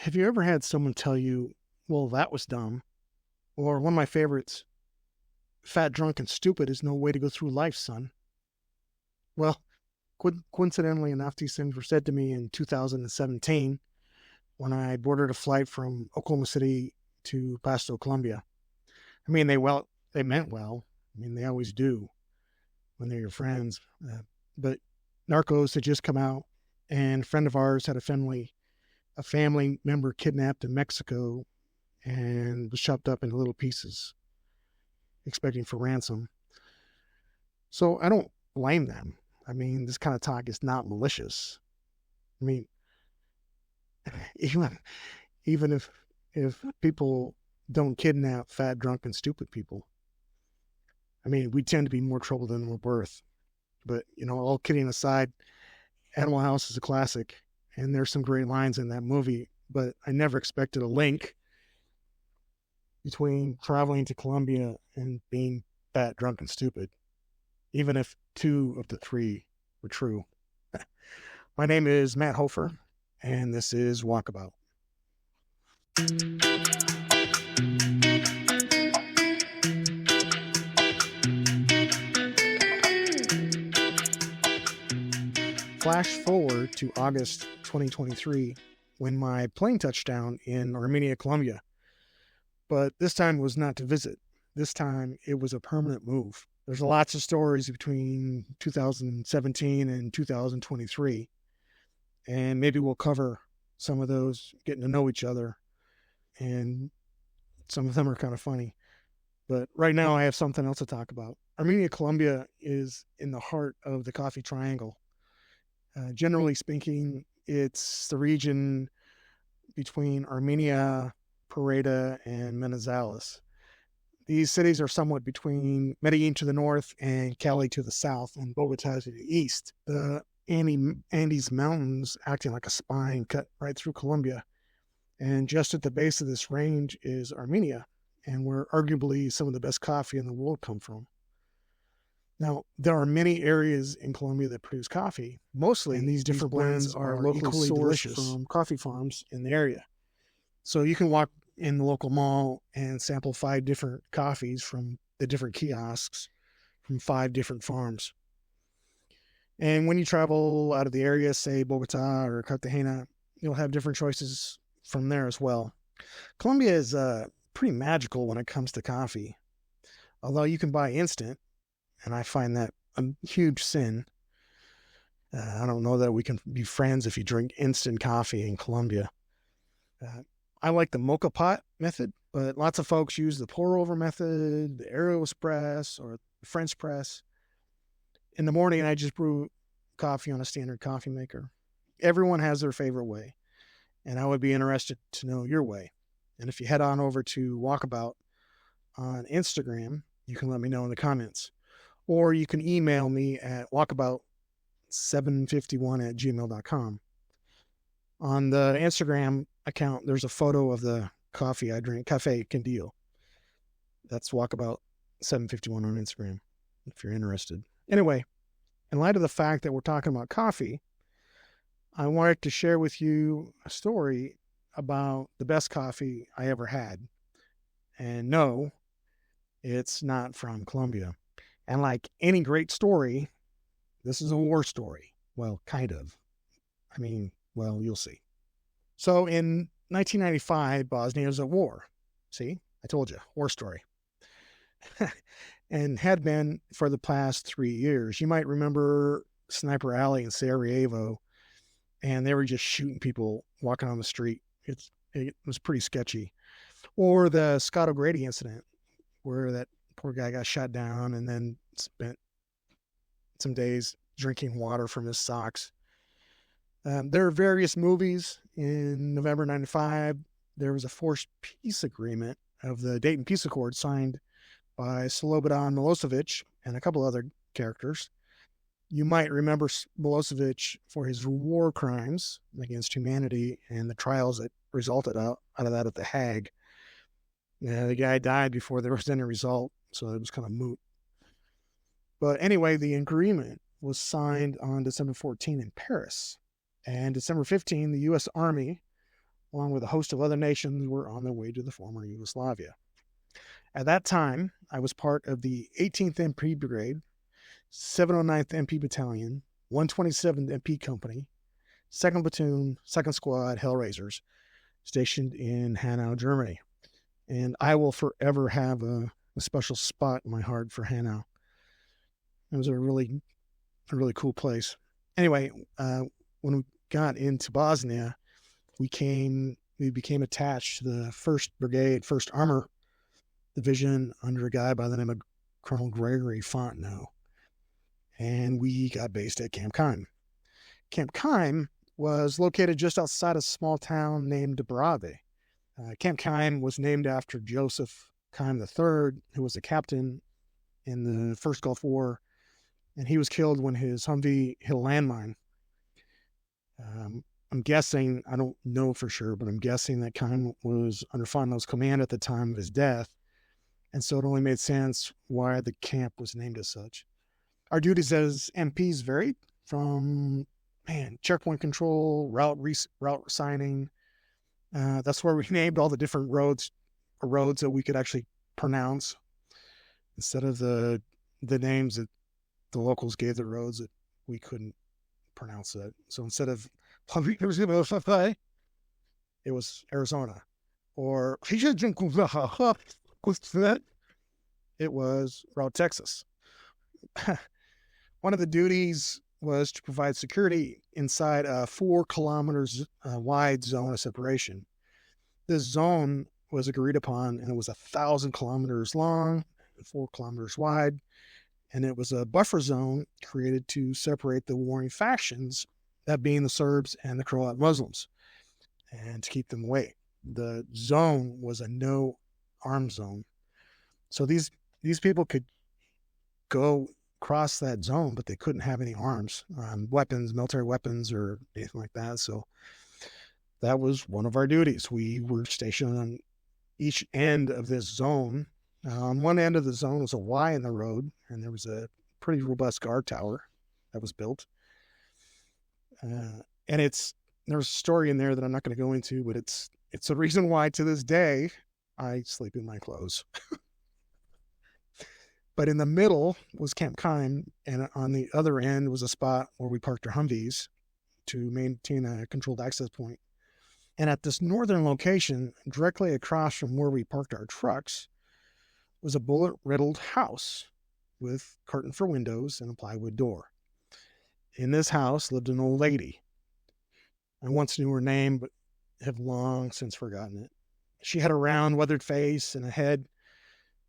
Have you ever had someone tell you, well, that was dumb? Or one of my favorites, fat, drunk, and stupid is no way to go through life, son. Well, coincidentally enough, these things were said to me in 2017 when I boarded a flight from Oklahoma City to Pasto, Colombia. I mean, they meant well. I mean, they always do when they're your friends. But Narcos had just come out, and a friend of ours had a family member kidnapped in Mexico and was chopped up into little pieces, expecting for ransom. So I don't blame them. I mean, this kind of talk is not malicious. I mean, even even if people don't kidnap fat, drunk, and stupid people, I mean, we tend to be more trouble than we're worth. But all kidding aside, Animal House is a classic, and there's some great lines in that movie. But I never expected a link between traveling to Colombia and being fat, drunk, and stupid, even if two of the three were true. My name is Matt Hofer, and this is Walkabout. Flash forward to August 2023 when my plane touched down in Armenia, Colombia. But this time was not to visit. This time it was a permanent move. There's lots of stories between 2017 and 2023, and maybe we'll cover some of those, getting to know each other, and some of them are kind of funny. But right now I have something else to talk about. Armenia, Colombia is in the heart of the Coffee Triangle. Generally speaking, it's the region between Armenia, Pareda, and Manizales. These cities are somewhat between Medellin to the north and Cali to the south and Bogota to the east. The Andes Mountains acting like a spine cut right through Colombia. And just at the base of this range is Armenia, and where arguably some of the best coffee in the world come from. Now, there are many areas in Colombia that produce coffee, mostly, and these different blends are locally sourced from coffee farms in the area. So you can walk in the local mall and sample 5 different coffees from the different kiosks from 5 different farms. And when you travel out of the area, say Bogota or Cartagena, you'll have different choices from there as well. Colombia is pretty magical when it comes to coffee. Although you can buy instant, and I find that a huge sin. I don't know that we can be friends if you drink instant coffee in Colombia. I like the mocha pot method, but lots of folks use the pour over method, the AeroEspress, or the French press. In the morning, I just brew coffee on a standard coffee maker. Everyone has their favorite way, and I would be interested to know your way. And if you head on over to Walkabout on Instagram, you can let me know in the comments. Or you can email me at walkabout751@gmail.com. On the Instagram account, there's a photo of the coffee I drink, Cafe Candillo. That's Walkabout751 on Instagram, if you're interested. Anyway, in light of the fact that we're talking about coffee, I wanted to share with you a story about the best coffee I ever had. And no, it's not from Colombia. And like any great story, this is a war story. Well, kind of. I mean, well, you'll see. So in 1995, Bosnia was at war. See, I told you, war story. And had been for the past 3 years. You might remember Sniper Alley in Sarajevo, and they were just shooting people walking on the street. It was pretty sketchy. Or the Scott O'Grady incident, where that poor guy got shot down and then spent some days drinking water from his socks. There are various movies. In November 95, there was a forced peace agreement of the Dayton Peace Accord signed by Slobodan Milosevic and a couple other characters. You might remember Milosevic for his war crimes against humanity and the trials that resulted out of that at The Hague. The guy died before there was any result, so it was kind of moot. But anyway, the agreement was signed on December 14 in Paris. And December 15, the U.S. Army along with a host of other nations, were on their way to the former Yugoslavia. At that time, I was part of the 18th MP Brigade, 709th MP Battalion, 127th MP Company, 2nd Platoon, 2nd Squad Hellraisers, stationed in Hanau, Germany. And I will forever have a special spot in my heart for Hanau. It was a really cool place. Anyway, when we got into Bosnia, we became attached to the 1st Brigade, 1st Armor Division under a guy by the name of Colonel Gregory Fontenot. And we got based at Camp Kime. Camp Kime was located just outside a small town named Brave. Camp Kime was named after Joseph Kime III, who was a captain in the First Gulf War, and he was killed when his Humvee hit a landmine. I'm guessing, I don't know for sure, but I'm guessing that Kime was under Fontenot's command at the time of his death, and so it only made sense why the camp was named as such. Our duties as MPs varied from, checkpoint control, route signing. That's where we named all the different roads that we could actually pronounce instead of the names that the locals gave the roads that we couldn't pronounce it. So instead of it was Arizona, or it was Route Texas. One of the duties was to provide security inside a 4 kilometers wide zone of separation. This zone was agreed upon, and it was 1,000 kilometers long, 4 kilometers wide, and it was a buffer zone created to separate the warring factions, that being the Serbs and the Croat Muslims, and to keep them away. The zone was a no-arms zone. So these people could go cross that zone, but they couldn't have any arms, weapons, military weapons, or anything like that. So that was one of our duties. We were stationed on each end of this zone. On one end of the zone was a Y in the road, and there was a pretty robust guard tower that was built. And there's a story in there that I'm not going to go into, but it's the reason why to this day I sleep in my clothes. But in the middle was Camp Kime, and on the other end was a spot where we parked our Humvees to maintain a controlled access point. And at this northern location, directly across from where we parked our trucks, was a bullet-riddled house with curtain for windows and a plywood door. In this house lived an old lady. I once knew her name, but have long since forgotten it. She had a round, weathered face and a head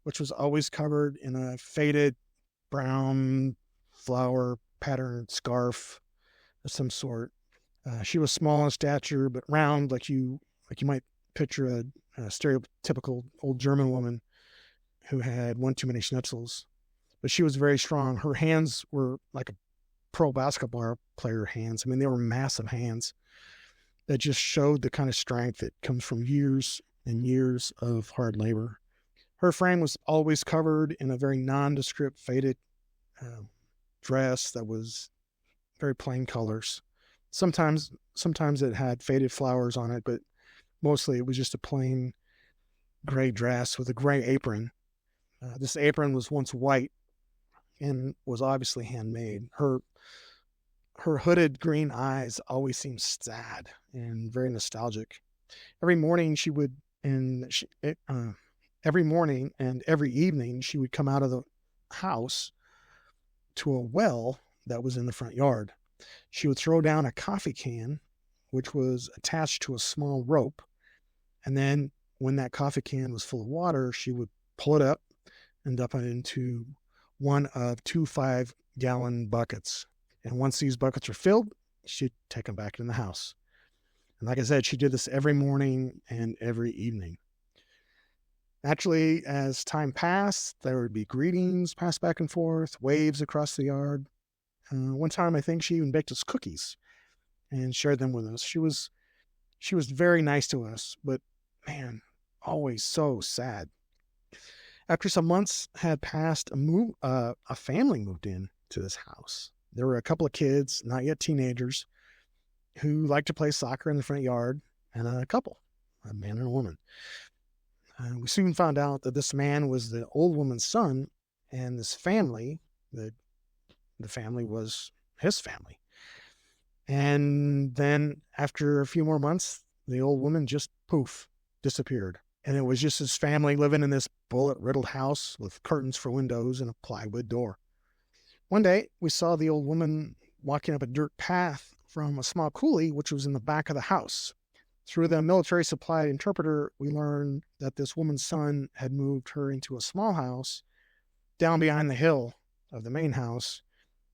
which was always covered in a faded brown flower patterned scarf of some sort. She was small in stature, but round, like you might picture a stereotypical old German woman who had one too many schnitzels. But she was very strong. Her hands were like a pro basketball player hands. I mean, they were massive hands that just showed the kind of strength that comes from years and years of hard labor. Her frame was always covered in a very nondescript faded dress that was very plain colors. Sometimes it had faded flowers on it, but mostly it was just a plain gray dress with a gray apron. This apron was once white and was obviously handmade. Her hooded green eyes always seemed sad and very nostalgic. Every morning every morning and every evening, she would come out of the house to a well that was in the front yard. She would throw down a coffee can, which was attached to a small rope. And then when that coffee can was full of water, she would pull it up and dump it into one of 2 5-gallon buckets. And once these buckets were filled, she'd take them back in the house. And like I said, she did this every morning and every evening. Naturally, as time passed, there would be greetings passed back and forth, waves across the yard. One time, I think she even baked us cookies and shared them with us. She was very nice to us, but man, always so sad. After some months had passed, a family moved in to this house. There were a couple of kids, not yet teenagers, who liked to play soccer in the front yard. and a couple, a man and a woman. We soon found out that this man was the old woman's son, and this family, the family was his family. And then after a few more months, the old woman just poof, disappeared. And it was just his family living in this bullet-riddled house with curtains for windows and a plywood door. One day, we saw the old woman walking up a dirt path from a small coulee, which was in the back of the house. Through the military-supplied interpreter, we learned that this woman's son had moved her into a small house down behind the hill of the main house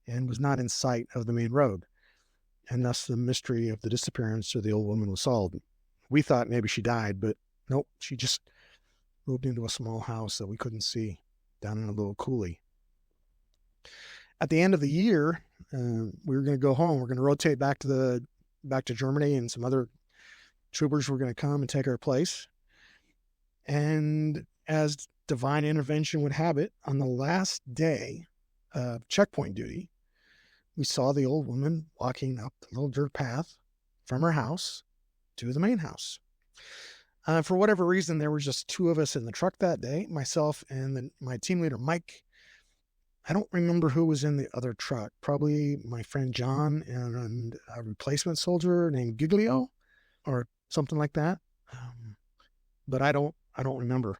and was not in sight of the main road. And thus the mystery of the disappearance of the old woman was solved. We thought maybe she died, but nope, she just moved into a small house that we couldn't see down in a little coulee. At the end of the year, we were going to go home. We're going to rotate back to Germany, and some other troopers were going to come and take our place. And as divine intervention would have it, on the last day of checkpoint duty, we saw the old woman walking up the little dirt path from her house to the main house. For whatever reason, there were just two of us in the truck that day, myself and my team leader, Mike. I don't remember who was in the other truck, probably my friend John and a replacement soldier named Giglio or something like that. But I don't remember.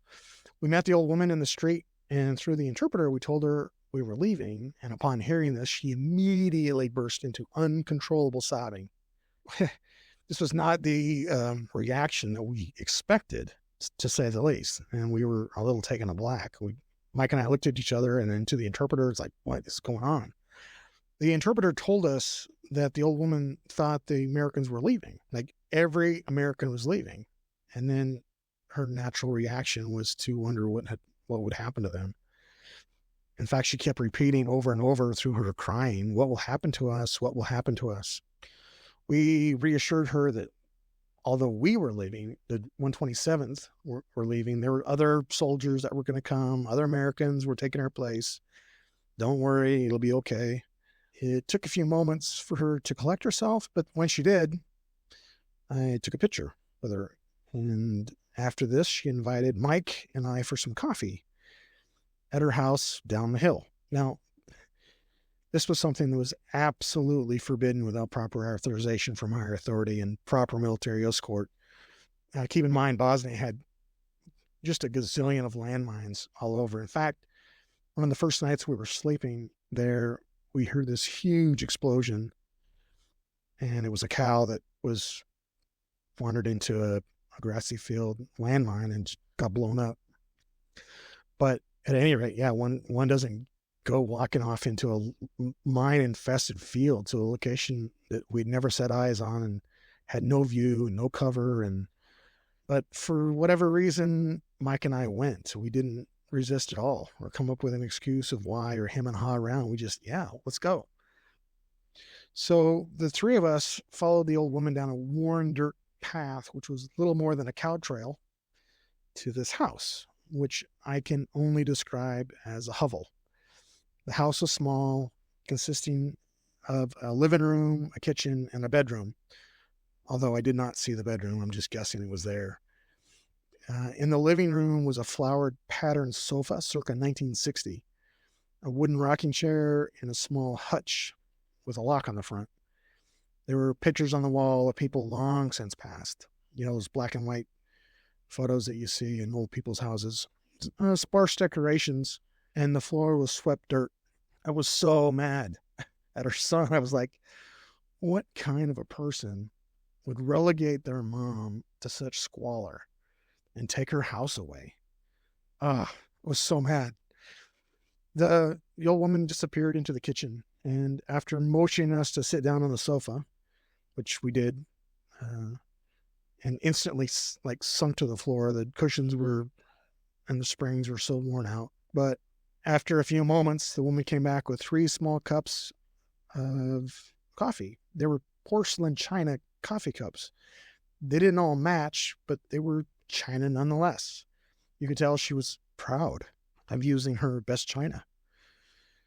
We met the old woman in the street, and through the interpreter, we told her we were leaving. And upon hearing this, she immediately burst into uncontrollable sobbing. This was not the reaction that we expected, to say the least. And we were a little taken aback. Mike and I looked at each other and then to the interpreter. It's like, what is going on? The interpreter told us that the old woman thought the Americans were leaving. Like every American was leaving. And then her natural reaction was to wonder what would happen to them. In fact, she kept repeating over and over through her crying, what will happen to us? What will happen to us? We reassured her that although we were leaving, the 127th were leaving, there were other soldiers that were going to come. Other Americans were taking our place. Don't worry, it'll be okay. It took a few moments for her to collect herself, but when she did, I took a picture with her. And after this, she invited Mike and I for some coffee at her house down the hill. Now, this was something that was absolutely forbidden without proper authorization from higher authority and proper military escort. Keep in mind, Bosnia had just a gazillion of landmines all over. In fact, one of the first nights we were sleeping there, we heard this huge explosion, and it was a cow that was wandered into a grassy field landmine and got blown up. But at any rate, yeah, one doesn't go walking off into a mine-infested field to a location that we'd never set eyes on and had no view, no cover. But for whatever reason, Mike and I went. We didn't resist at all or come up with an excuse of why or him and ha around. We just, yeah, let's go. So the three of us followed the old woman down a worn dirt path, which was little more than a cow trail, to this house, which I can only describe as a hovel. The house was small, consisting of a living room, a kitchen, and a bedroom. Although I did not see the bedroom, I'm just guessing it was there. In the living room was a flowered patterned sofa circa 1960, a wooden rocking chair, and a small hutch with a lock on the front. There were pictures on the wall of people long since passed. You know, those black and white photos that you see in old people's houses. Sparse decorations, and the floor was swept dirt. I was so mad at her son. I was like, what kind of a person would relegate their mom to such squalor and take her house away? I was so mad. The old woman disappeared into the kitchen, and after motioning us to sit down on the sofa, which we did, and instantly sunk to the floor. The cushions and the springs were so worn out. But after a few moments, the woman came back with 3 small cups of coffee. They were porcelain china coffee cups. They didn't all match, but they were china nonetheless. You could tell she was proud of using her best china.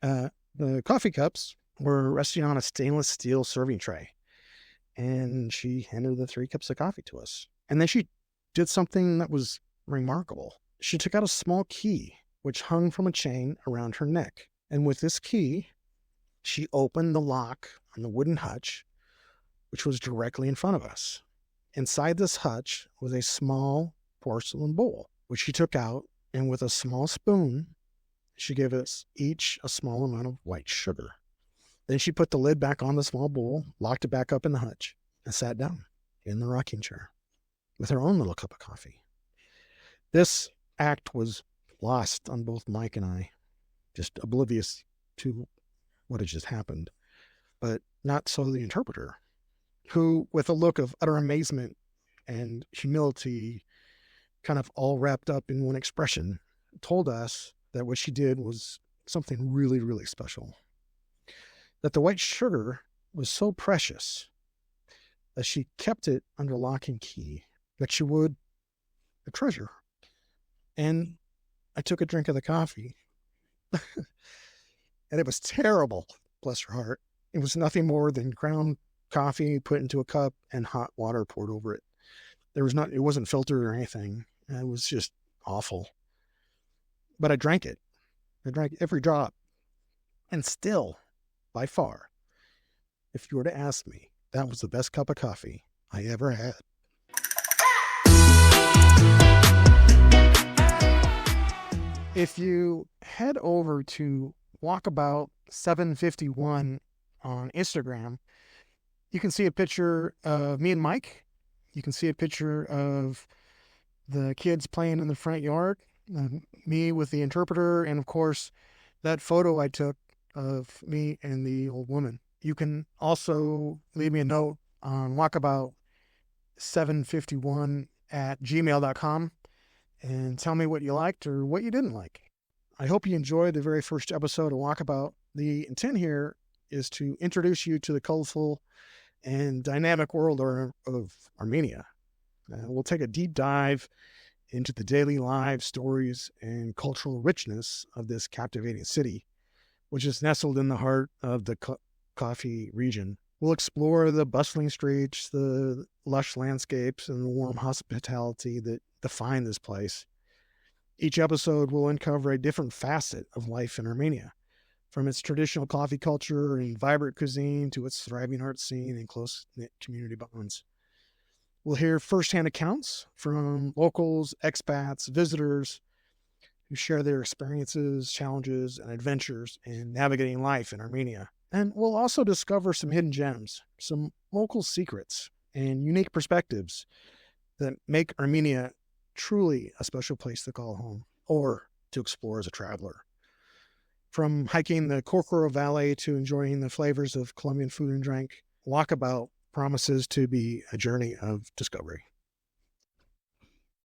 The coffee cups were resting on a stainless steel serving tray. and she handed the 3 cups of coffee to us. And then she did something that was remarkable. She took out a small key, which hung from a chain around her neck. And with this key, she opened the lock on the wooden hutch, which was directly in front of us. Inside this hutch was a small porcelain bowl, which she took out, and with a small spoon, she gave us each a small amount of white sugar. Then she put the lid back on the small bowl, locked it back up in the hutch, and sat down in the rocking chair with her own little cup of coffee. This act was lost on both Mike and I, just oblivious to what had just happened, but not so the interpreter, who, with a look of utter amazement and humility, kind of all wrapped up in one expression, told us that what she did was something really, really special. That the white sugar was so precious that she kept it under lock and key, that she would a treasure. And I took a drink of the coffee, and it was terrible, bless her heart. It was nothing more than ground coffee put into a cup and hot water poured over it. It wasn't filtered or anything. It was just awful. But I drank it. I drank every drop. And still, by far, if you were to ask me, that was the best cup of coffee I ever had. If you head over to Walkabout 751 on Instagram, you can see a picture of me and Mike. You can see a picture of the kids playing in the front yard, me with the interpreter, and of course, that photo I took of me and the old woman. You can also leave me a note on walkabout751@gmail.com and tell me what you liked or what you didn't like. I hope you enjoyed the very first episode of Walkabout. The intent here is to introduce you to the colorful and dynamic world of Armenia. We'll take a deep dive into the daily lives, stories, and cultural richness of this captivating city, which is nestled in the heart of the coffee region. We'll explore the bustling streets, the lush landscapes, and the warm hospitality that define this place. Each episode will uncover a different facet of life in Armenia, from its traditional coffee culture and vibrant cuisine to its thriving art scene and close-knit community bonds. We'll hear firsthand accounts from locals, expats, visitors who share their experiences, challenges, and adventures in navigating life in Armenia. And we'll also discover some hidden gems, some local secrets, and unique perspectives that make Armenia truly a special place to call home or to explore as a traveler. From hiking the Corcoro Valley to enjoying the flavors of Colombian food and drink, Walkabout promises to be a journey of discovery.